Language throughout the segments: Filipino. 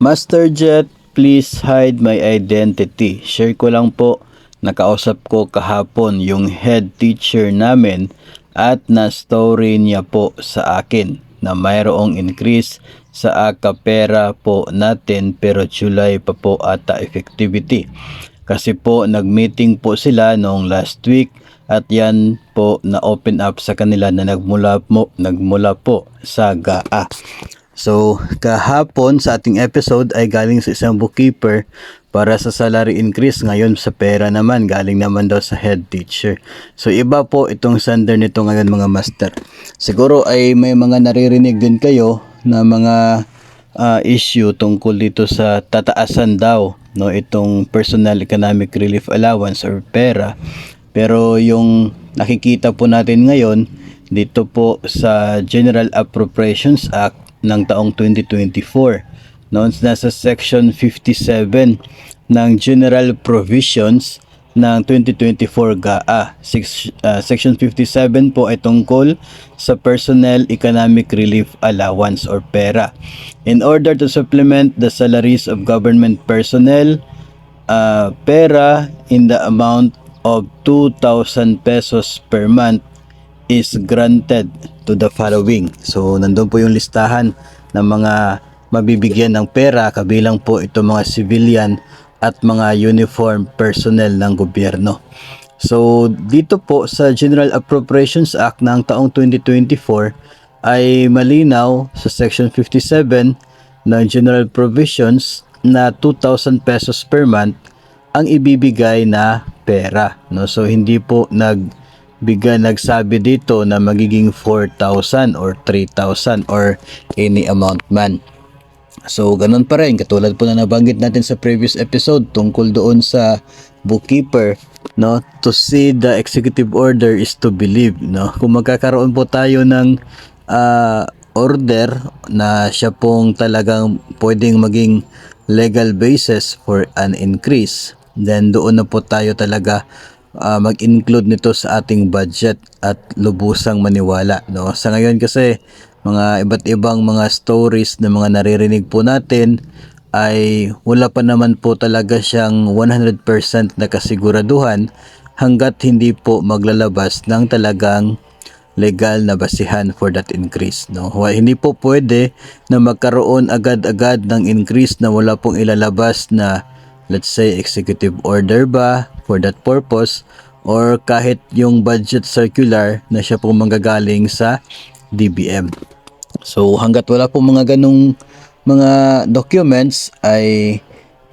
Masterjet, please hide my identity. Share ko lang po, nakausap ko kahapon yung head teacher namin at na-story niya po sa akin na mayroong increase sa akapera po natin pero July pa po ata effectivity. Kasi po nag-meeting po sila noong last week at yan po na open up sa kanila na nagmula po sa GAA. So, kahapon sa ating episode ay galing sa isang bookkeeper para sa salary increase. Ngayon sa pera naman, galing naman daw sa head teacher. So, iba po itong sender nito ngayon mga master. Siguro ay may mga naririnig din kayo na mga issue tungkol dito sa tataasan daw no itong personal economic relief allowance or pera. Pero yung nakikita po natin ngayon dito po sa General Appropriations Act ng taong 2024 noon nasa section 57 ng General Provisions ng 2024 GAA. Section 57 po ay tungkol sa Personnel Economic Relief Allowance or PERA. In order to supplement the salaries of government personnel, PERA in the amount of 2,000 pesos per month is granted to the following. So, nandun po yung listahan ng mga mabibigyan ng pera, kabilang po ito mga civilian at mga uniform personnel ng gobyerno. So, dito po sa General Appropriations Act ng taong 2024 ay malinaw sa Section 57 ng General Provisions na 2,000 pesos per month ang ibibigay na pera. No? So, hindi po nagsabi dito na magiging 4,000 or 3,000 or any amount man. So, ganun pa rin. Katulad po na nabanggit natin sa previous episode tungkol doon sa bookkeeper, no? To see the executive order is to believe, no? Kung magkakaroon po tayo ng order na siya pong talagang pwedeng maging legal basis for an increase, then doon na po tayo talaga mag-include nito sa ating budget at lubusang maniwala, no? Sa ngayon kasi mga iba't ibang mga stories na mga naririnig po natin ay wala pa naman po talaga siyang 100% na kasiguraduhan hanggat hindi po maglalabas ng talagang legal na basihan for that increase, no? Hindi po pwede na magkaroon agad-agad ng increase na wala pong ilalabas na let's say executive order ba for that purpose or kahit yung budget circular na siya pong manggagaling sa DBM. So hanggat wala po mga ganong mga documents ay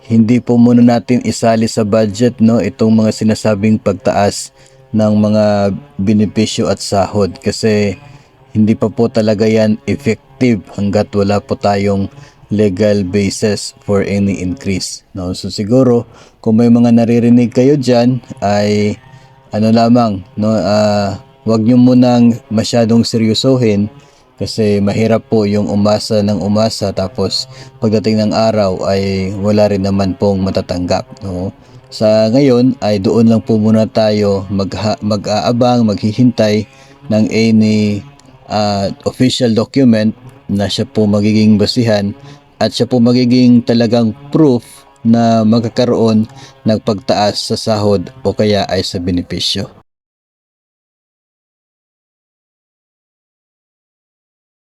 hindi po muna natin isali sa budget, no, itong mga sinasabing pagtaas ng mga benepisyo at sahod kasi hindi pa po talaga yan effective hanggat wala po tayong legal basis for any increase, no? So siguro kung may mga naririnig kayo dyan ay ano lamang, no, wag nyo munang masyadong seryosohin kasi mahirap po yung umasa ng umasa tapos pagdating ng araw ay wala rin naman pong matatanggap, no? Sa ngayon ay doon lang po muna tayo mag-aabang, maghihintay ng any official document na siya po magiging basihan at siya po magiging talagang proof na magkakaroon ng pagtaas sa sahod o kaya ay sa benepisyo.